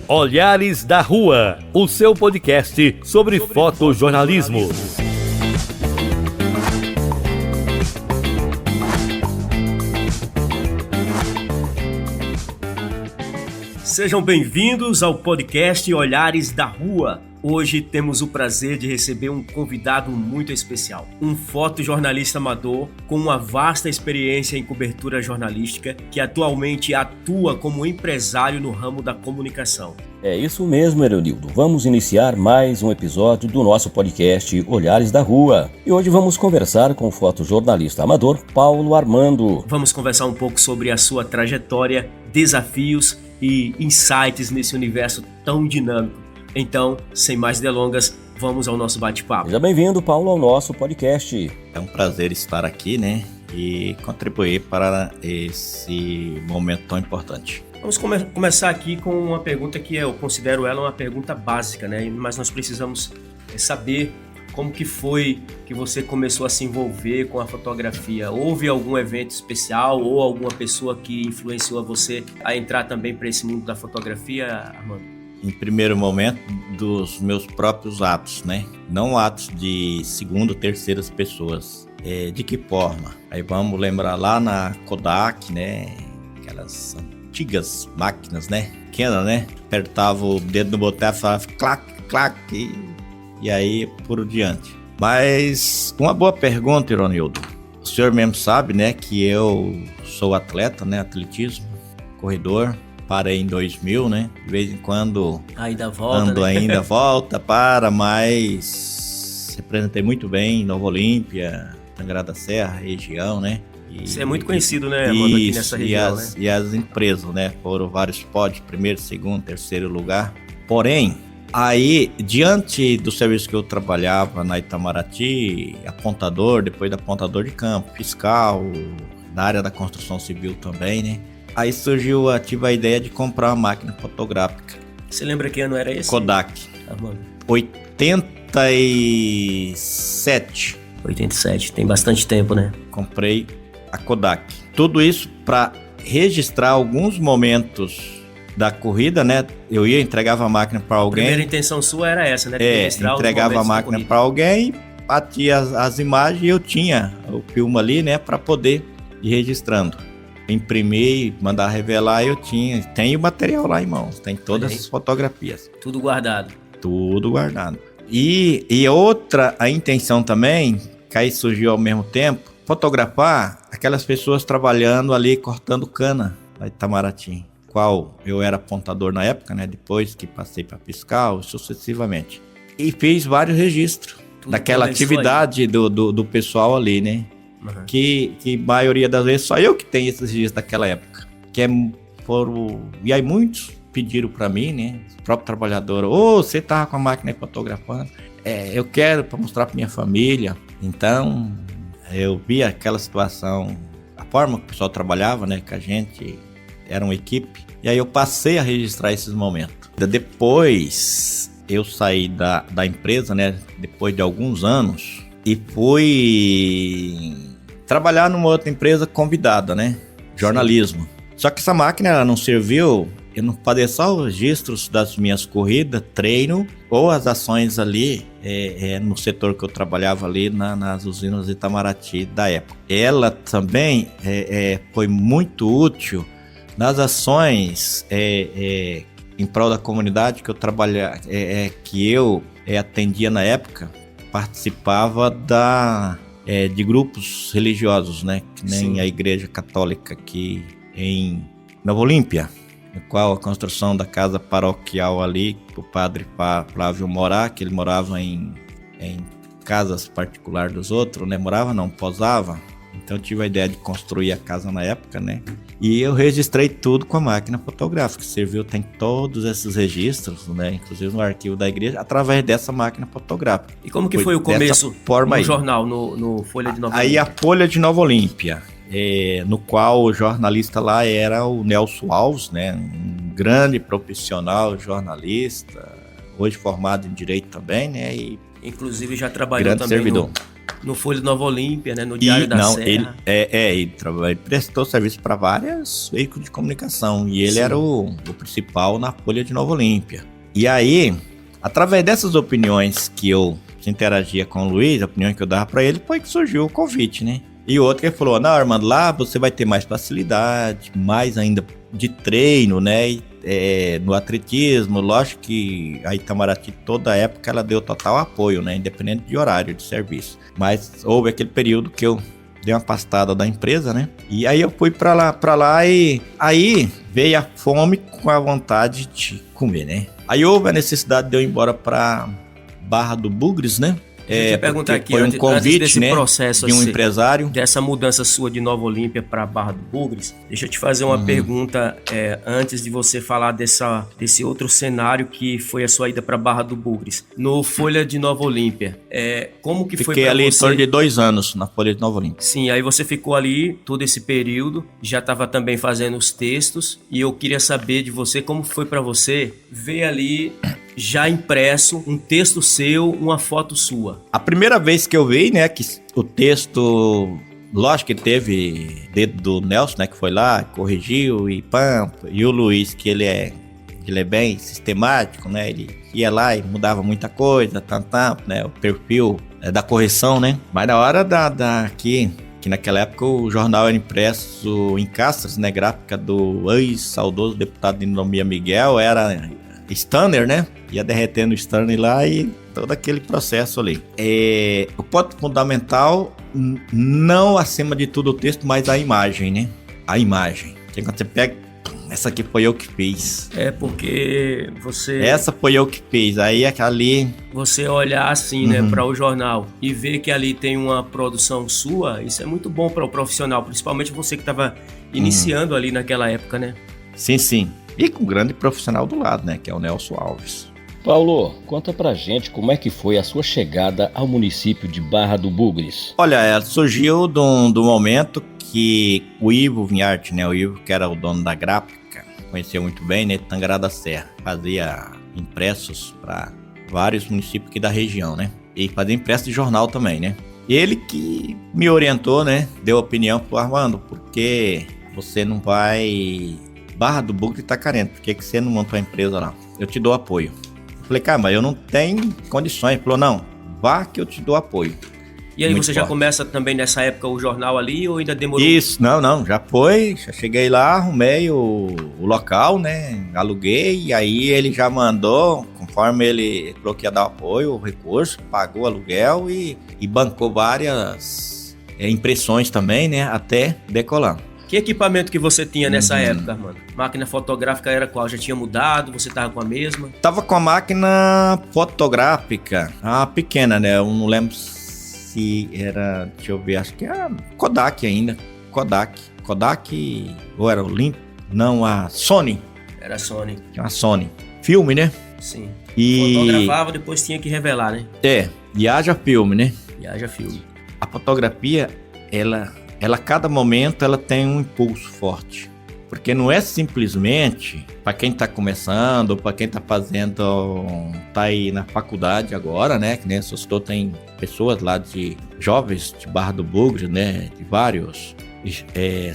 Olhares da Rua, o seu podcast sobre fotojornalismo. Sejam bem-vindos ao podcast Olhares da Rua. Hoje temos o prazer de receber um convidado muito especial, um fotojornalista amador com uma vasta experiência em cobertura jornalística que atualmente atua como empresário no ramo da comunicação. É isso mesmo, Eronildo. Vamos iniciar mais um episódio do nosso podcast Olhares da Rua. E hoje vamos conversar com o fotojornalista amador Paulo Armando. Vamos conversar um pouco sobre a sua trajetória, desafios e insights nesse universo tão dinâmico. Então, sem mais delongas, vamos ao nosso bate-papo. Seja bem-vindo, Paulo, ao nosso podcast. É um prazer estar aqui, e contribuir para esse momento tão importante. Vamos começar aqui com uma pergunta que eu considero ela uma pergunta básica, Mas nós precisamos saber como que foi que você começou a se envolver com a fotografia. Houve algum evento especial ou alguma pessoa que influenciou você a entrar também para esse mundo da fotografia, Armando? Em primeiro momento, dos meus próprios atos, Não atos de segunda ou terceiras pessoas. De que forma? Aí vamos lembrar lá na Kodak, Aquelas antigas máquinas, Pequena, Apertava o dedo no botão e falava clac, clac, e aí por diante. Mas uma boa pergunta, Ironildo. O senhor mesmo sabe, que eu sou atleta, atletismo, corredor. Parei em 2000, De vez em quando ainda volta, mas representei muito bem Nova Olímpia, Tangará da Serra, região, Você é muito conhecido, Armando, aqui nessa região, E as empresas, foram vários pódios, primeiro, segundo, terceiro lugar. Porém, aí, diante do serviço que eu trabalhava na Itamaraty, apontador, depois de apontador de campo, fiscal, na área da construção civil também, Aí surgiu, tive a ideia de comprar uma máquina fotográfica. Você lembra que ano era esse? Kodak. Armando. 87. 87, tem bastante tempo, Comprei a Kodak. Tudo isso para registrar alguns momentos da corrida, Eu entregava a máquina para alguém. A primeira intenção sua era essa, Entregava a máquina para alguém, batia as imagens e eu tinha o filme ali, para poder ir registrando. Imprimir, mandar revelar, tenho o material lá em mãos, tem todas as fotografias. Tudo guardado. Tudo guardado. E a intenção também, que aí surgiu ao mesmo tempo, fotografar aquelas pessoas trabalhando ali, cortando cana na Itamaraty, qual eu era apontador na época, depois que passei para fiscal, sucessivamente. E fiz vários registros daquela atividade do pessoal ali, Uhum. Que maioria das vezes só eu que tenho esses registros daquela época. E aí muitos pediram para mim, o próprio trabalhador, você tava com a máquina aí fotografando? Eu quero para mostrar para minha família. Então, eu vi aquela situação, a forma que o pessoal trabalhava, que a gente era uma equipe. E aí eu passei a registrar esses momentos. Depois, eu saí da empresa, depois de alguns anos, e fui trabalhar numa outra empresa convidada, jornalismo. Sim. Só que essa máquina ela não serviu, eu não fazia só os registros das minhas corridas, treino ou as ações ali no setor que eu trabalhava ali nas usinas de Itamaraty da época. Ela também foi muito útil nas ações em prol da comunidade que eu trabalhava, que eu atendia na época. Participava de grupos religiosos, que nem Sim. A Igreja Católica aqui em Nova Olímpia, no qual a construção da casa paroquial ali, o padre Flávio morar, que ele morava em casas particulares dos outros, Morava não, posava. Então eu tive a ideia de construir a casa na época, E eu registrei tudo com a máquina fotográfica. Serviu, tem todos esses registros, Inclusive no arquivo da igreja, através dessa máquina fotográfica. E como que foi o começo no jornal, no Folha de Nova Olímpia? Aí a Folha de Nova Olímpia, no qual o jornalista lá era o Nelson Alves, Um grande profissional jornalista, hoje formado em Direito também, E inclusive já trabalhou grande também servidor. No Folha de Nova Olímpia, né? No Diário da Serra. Ele prestou serviço para vários veículos de comunicação. E ele Sim. era o principal na Folha de Nova Olímpia. E aí, através dessas opiniões que eu interagia com o Luiz, a opinião que eu dava para ele, foi que surgiu o convite, né? E outro que falou, não, Armando, lá você vai ter mais facilidade, mais ainda de treino, né? No atletismo, lógico que a Itamaraty, toda a época, ela deu total apoio, né? Independente de horário de serviço. Mas houve aquele período que eu dei uma pastada da empresa, né? E aí eu fui pra lá e aí veio a fome com a vontade de comer, né? Aí houve a necessidade de eu ir embora pra Barra do Bugres, né? Deixa eu te perguntar aqui, foi um antes convite, desse né, processo de um assim, empresário. dessa mudança sua de Nova Olímpia para Barra do Bugres, deixa eu te fazer uma pergunta antes de você falar desse outro cenário que foi a sua ida para Barra do Bugres. No Folha de Nova Olímpia, como que foi para você? Fiquei ali em torno de 2 anos na Folha de Nova Olímpia. Sim, aí você ficou ali todo esse período, já estava também fazendo os textos, e eu queria saber de você como foi para você ver ali já impresso um texto seu, uma foto sua. A primeira vez que eu vi, né, que o texto, lógico que teve dedo do Nelson, né, que foi lá, corrigiu e o Luiz, que ele é bem sistemático, né, ele ia lá e mudava muita coisa, né, o perfil da correção, né, mas na hora que naquela época o jornal era impresso em castas, né, gráfica do ex-saudoso deputado de Inomia Miguel, era Stanner, né? Ia derretendo o Stanner lá e todo aquele processo ali. O ponto fundamental, não acima de tudo o texto, mas a imagem, né? A imagem. Que quando você pega, essa aqui foi eu que fiz. Porque você... Essa foi eu que fiz. Aí ali... Você olhar assim, né, para o jornal e ver que ali tem uma produção sua, isso é muito bom para o profissional, principalmente você que estava iniciando ali naquela época, né? Sim, sim. E com um grande profissional do lado, né? Que é o Nelson Alves. Paulo, conta pra gente como é que foi a sua chegada ao município de Barra do Bugres. Olha, surgiu do momento que o Ivo Vinharte, né? O Ivo, que era o dono da gráfica, conhecia muito bem, né? Tangará da Serra. Fazia impressos para vários municípios aqui da região, né? E fazia impresso de jornal também, né? Ele que me orientou, né? Deu opinião pro Armando, porque você não vai... Barra do Bugres tá carente, por que você não montou a empresa lá? Eu te dou apoio. Eu falei, cara, mas eu não tenho condições. Ele falou, não, vá que eu te dou apoio. E aí Muito você já forte. começa também nessa época o jornal ali ou ainda demorou? Isso, não, já cheguei lá, arrumei o local, né, aluguei, e aí ele já mandou, conforme ele falou que ia dar apoio, o recurso, pagou o aluguel e bancou várias impressões também, né, até decolar. Que equipamento que você tinha nessa época, mano? Máquina fotográfica era qual? Já tinha mudado? Você tava com a mesma? Tava com a máquina fotográfica, a pequena, né, eu não lembro se era, deixa eu ver, acho que era Kodak ainda, Kodak, ou era o Limp? Não, a Sony. Era Sony. Tinha uma Sony. Filme, né? Sim. E... Fotografava, depois tinha que revelar, né? e haja filme, né? E haja filme. A fotografia, ela a cada momento, ela tem um impulso forte. Porque não é simplesmente para quem tá começando, ou para quem tá fazendo, tá aí na faculdade agora, né? Que nem Sostou, tem pessoas lá de jovens de Barra do Bugres, né? De vários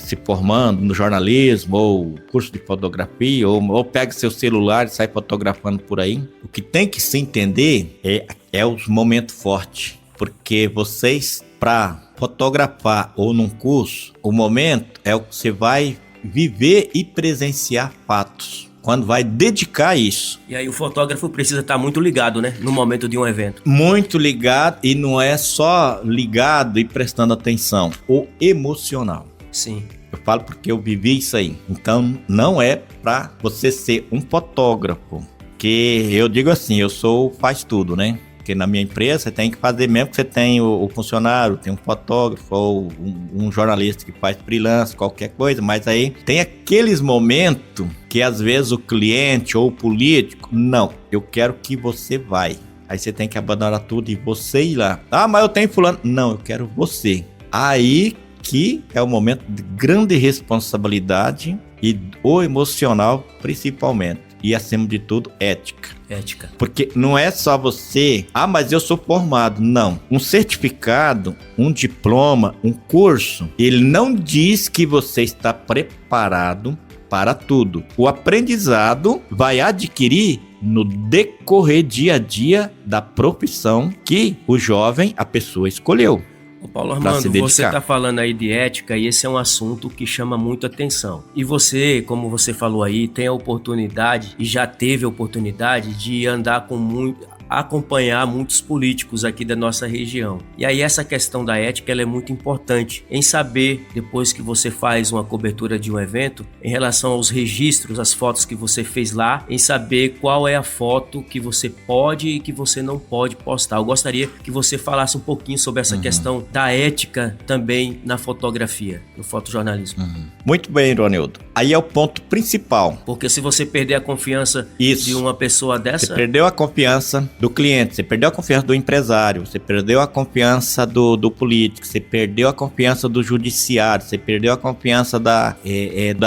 se formando no jornalismo, ou curso de fotografia, ou pega seu celular e sai fotografando por aí. O que tem que se entender é os momentos fortes. Porque vocês, para fotografar ou num curso, o momento é o que você vai viver e presenciar fatos. Quando vai dedicar isso. E aí o fotógrafo precisa estar muito ligado, né? No momento de um evento. Muito ligado, e não é só ligado e prestando atenção. O emocional. Sim. Eu falo porque eu vivi isso aí. Então não é pra você ser um fotógrafo. Que eu digo assim, eu sou faz tudo, né? Porque na minha empresa você tem que fazer, mesmo que você tenha o funcionário, tem um fotógrafo ou um jornalista que faz freelance, qualquer coisa, mas aí tem aqueles momentos que às vezes o cliente ou o político, não, eu quero que você vai. Aí você tem que abandonar tudo e você ir lá. Ah, mas eu tenho fulano. Não, eu quero você. Aí que é o momento de grande responsabilidade e o emocional principalmente. E acima de tudo, ética. Ética. Porque não é só você, mas eu sou formado. Não. Um certificado, um diploma, um curso, ele não diz que você está preparado para tudo. O aprendizado vai adquirir no decorrer dia a dia da profissão que o jovem, a pessoa escolheu. Ô Paulo Armando, você está falando aí de ética e esse é um assunto que chama muito atenção. E você, como você falou aí, tem a oportunidade e já teve a oportunidade de andar acompanhar muitos políticos aqui da nossa região. E aí essa questão da ética ela é muito importante em saber, depois que você faz uma cobertura de um evento, em relação aos registros, as fotos que você fez lá, em saber qual é a foto que você pode e que você não pode postar. Eu gostaria que você falasse um pouquinho sobre essa questão da ética também na fotografia, no fotojornalismo. Muito bem, Ironildo. Aí é o ponto principal. Porque se você perder a confiança de uma pessoa dessa... Você perdeu a confiança do cliente, você perdeu a confiança do empresário, você perdeu a confiança do político, você perdeu a confiança do judiciário, você perdeu a confiança da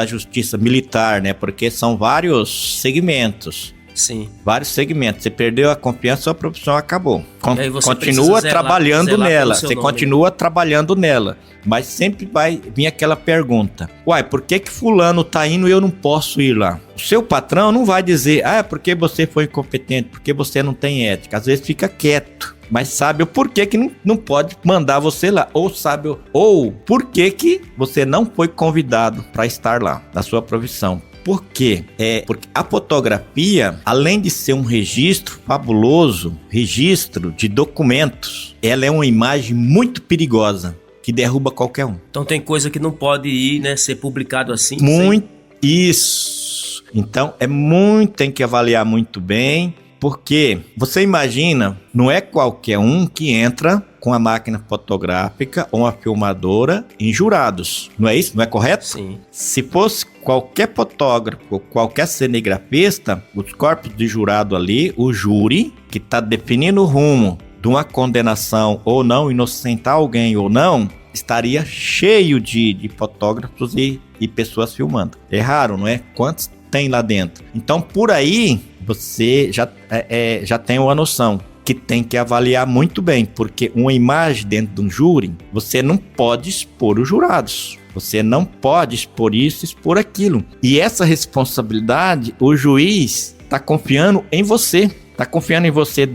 justiça militar, né? Porque são vários segmentos. Sim. Vários segmentos. Você perdeu a confiança, sua profissão acabou. Continua trabalhando nela. Você continua trabalhando nela. Mas sempre vai vir aquela pergunta. Uai, por que fulano tá indo e eu não posso ir lá? O seu patrão não vai dizer, é porque você foi incompetente, porque você não tem ética. Às vezes fica quieto. Mas sabe o porquê que não pode mandar você lá. Ou porquê que você não foi convidado para estar lá, na sua profissão. Por quê? Porque a fotografia, além de ser um registro fabuloso, registro de documentos, ela é uma imagem muito perigosa, que derruba qualquer um. Então tem coisa que não pode ir, né, ser publicado assim? Muito, isso. Então tem que avaliar muito bem, porque você imagina, não é qualquer um que entra com a máquina fotográfica ou uma filmadora em jurados. Não é isso? Não é correto? Sim. Se fosse qualquer fotógrafo, qualquer cinegrafista, os corpos de jurado ali, o júri, que está definindo o rumo de uma condenação ou não, inocentar alguém ou não, estaria cheio de fotógrafos e pessoas filmando. É raro, não é? Quantos tem lá dentro? Então, por aí, você já tem uma noção que tem que avaliar muito bem, porque uma imagem dentro de um júri, você não pode expor os jurados. Você não pode expor isso, expor aquilo. E essa responsabilidade, o juiz está confiando em você. Está confiando em você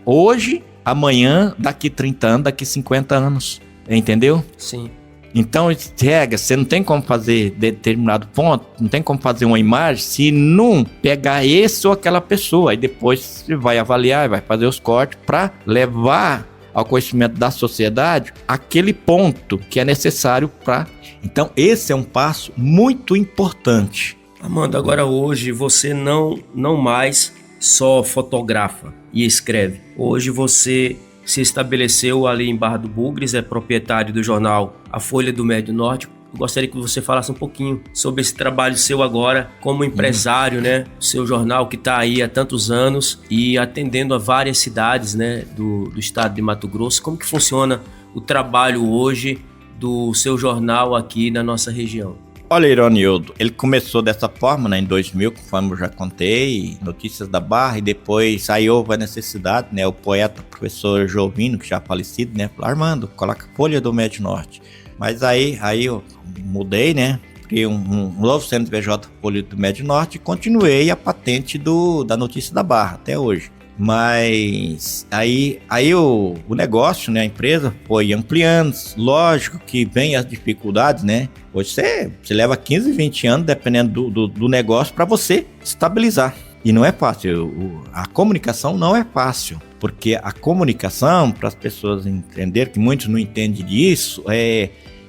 hoje, amanhã, daqui 30 anos, daqui 50 anos. Entendeu? Sim. Então, regra, você não tem como fazer determinado ponto, não tem como fazer uma imagem se não pegar esse ou aquela pessoa. Aí depois você vai avaliar, vai fazer os cortes para levar ao conhecimento da sociedade aquele ponto que é necessário para... Então, esse é um passo muito importante. Armando, agora hoje você não mais só fotografa e escreve. Hoje você se estabeleceu ali em Barra do Bugres, é proprietário do jornal A Folha do Médio Norte. Eu gostaria que você falasse um pouquinho sobre esse trabalho seu agora como empresário, né? O seu jornal que está aí há tantos anos e atendendo a várias cidades, né, do estado de Mato Grosso. Como que funciona o trabalho hoje do seu jornal aqui na nossa região? Olha, Ironildo, ele começou dessa forma, né, em 2000, conforme eu já contei, Notícias da Barra, e depois aí houve a necessidade, né, o poeta, professor Jovino, que já falecido, né, falou, Armando, coloca Folha do Médio Norte. Mas aí eu mudei, né, criei um novo CNPJ Folha do Médio Norte e continuei a patente da Notícia da Barra até hoje. Mas aí o negócio, né, a empresa foi ampliando, lógico que vem as dificuldades, né? Hoje você leva 15, 20 anos, dependendo do negócio, para você estabilizar. E não é fácil, a comunicação não é fácil, porque a comunicação, para as pessoas entenderem, que muitos não entendem disso,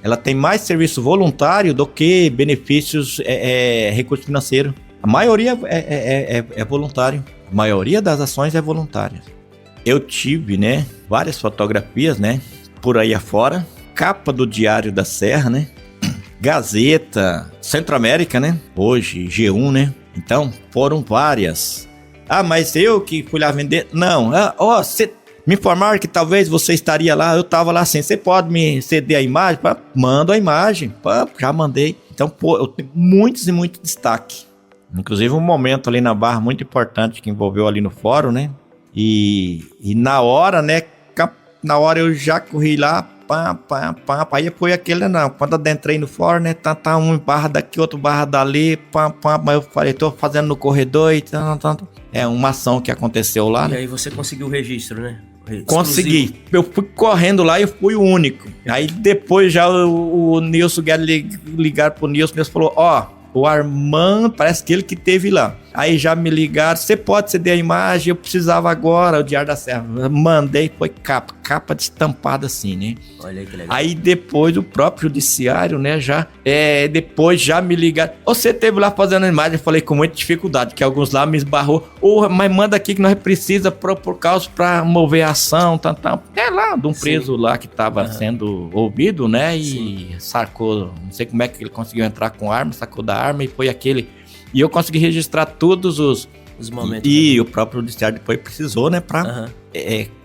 ela tem mais serviço voluntário do que benefícios, recurso financeiro. A maioria é voluntário. A maioria das ações é voluntária. Eu tive, né, várias fotografias, né, por aí afora. Capa do Diário da Serra, né, Gazeta, Centro-América, né, hoje G1, né. Então, foram várias. Mas eu que fui lá vender? Não. Me informaram que talvez você estaria lá, eu estava lá assim, você pode me ceder a imagem? Mando a imagem. Já mandei. Então, eu tenho muitos e muitos destaque. Inclusive um momento ali na Barra muito importante que envolveu ali no fórum, né? E na hora, né? Na hora eu já corri lá, aí foi aquele, não, quando adentrei no fórum, né? Tá um barra daqui, outro barra dali, mas eu falei, tô fazendo no corredor e tanto. É uma ação que aconteceu lá, E né? aí você conseguiu o registro, né? Consegui. Exclusivo. Eu fui correndo lá e eu fui o único. Aí depois já o Nilson ligaram pro Nilson, o Nilson falou, o Armando, parece que ele que teve lá. Aí já me ligaram, você pode ceder a imagem, eu precisava agora, o Diário da Serra. Mandei, foi capa destampada assim, né? Olha aí que legal. Aí depois o próprio judiciário, né, depois já me ligaram. Você teve lá fazendo a imagem, eu falei com muita dificuldade, que alguns lá me esbarrou. Mas manda aqui que nós precisa por causa pra mover a ação, É lá, de um preso lá que tava sendo ouvido, né, e sacou, não sei como é que ele conseguiu entrar com arma, sacou da arma e foi aquele... E eu consegui registrar todos os momentos. E o próprio judiciário depois precisou, né, pra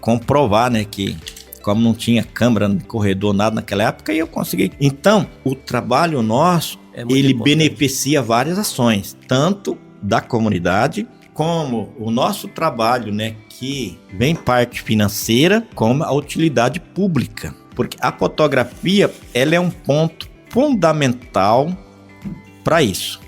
comprovar, né, que como não tinha câmera no corredor, nada naquela época, e eu consegui. Então, o trabalho nosso, ele beneficia várias ações, tanto da comunidade, como o nosso trabalho, né, que vem parte financeira, como a utilidade pública. Porque a fotografia, ela é um ponto fundamental para isso.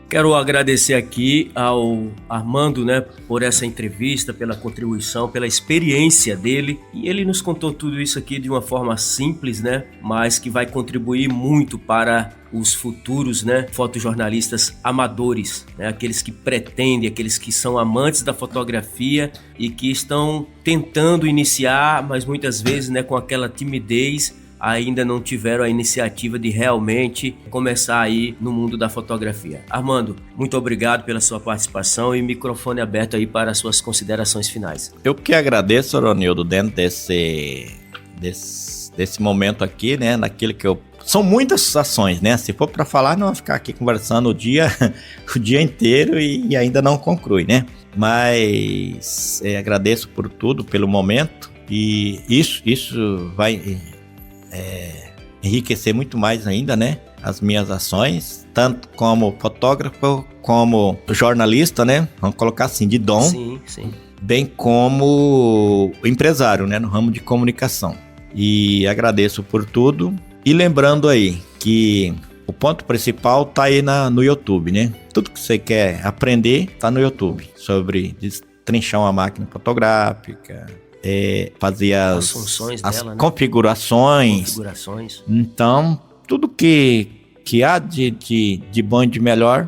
Quero agradecer aqui ao Armando, né, por essa entrevista, pela contribuição, pela experiência dele. E ele nos contou tudo isso aqui de uma forma simples, né, mas que vai contribuir muito para os futuros, né, fotojornalistas amadores, né, aqueles que pretendem, aqueles que são amantes da fotografia e que estão tentando iniciar, mas muitas vezes, né, com aquela timidez, ainda não tiveram a iniciativa de realmente começar aí no mundo da fotografia. Armando, muito obrigado pela sua participação e microfone aberto aí para as suas considerações finais. Eu que agradeço, Ronildo, dentro desse momento aqui, né, naquilo que eu... São muitas ações, né? Se for para falar, não vou ficar aqui conversando o dia inteiro e ainda não conclui, né? Mas agradeço por tudo, pelo momento, e isso vai... enriquecer muito mais ainda, né, as minhas ações, tanto como fotógrafo, como jornalista, né, vamos colocar assim, de dom, sim. Bem como empresário, né, no ramo de comunicação. E agradeço por tudo, e lembrando aí que o ponto principal tá aí no YouTube, né, tudo que você quer aprender tá no YouTube, sobre destrinchar uma máquina fotográfica, fazer as funções dela, né? configurações. Então, tudo que há de bom e de melhor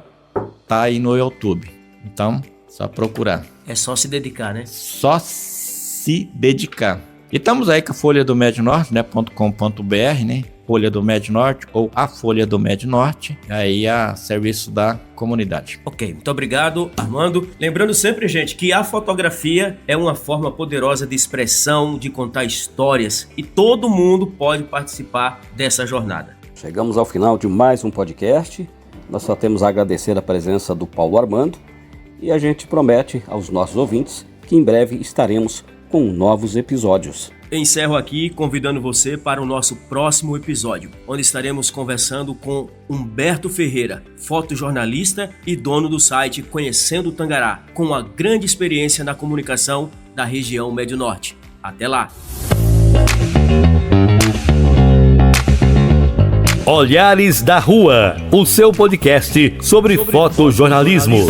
tá aí no YouTube. Então, só procurar. É só se dedicar, né? Só se dedicar. E estamos aí com a Folha do Médio Norte, né? .com.br, né? Folha do Médio Norte ou a Folha do Médio Norte, aí a serviço da comunidade. Ok, muito obrigado, Armando. Lembrando sempre, gente, que a fotografia é uma forma poderosa de expressão, de contar histórias, e todo mundo pode participar dessa jornada. Chegamos ao final de mais um podcast. Nós só temos a agradecer a presença do Paulo Armando e a gente promete aos nossos ouvintes que em breve estaremos com novos episódios. Encerro aqui convidando você para o nosso próximo episódio, onde estaremos conversando com Humberto Ferreira, fotojornalista e dono do site Conhecendo o Tangará, com uma grande experiência na comunicação da região Médio Norte. Até lá! Olhares da Rua, o seu podcast sobre fotojornalismo.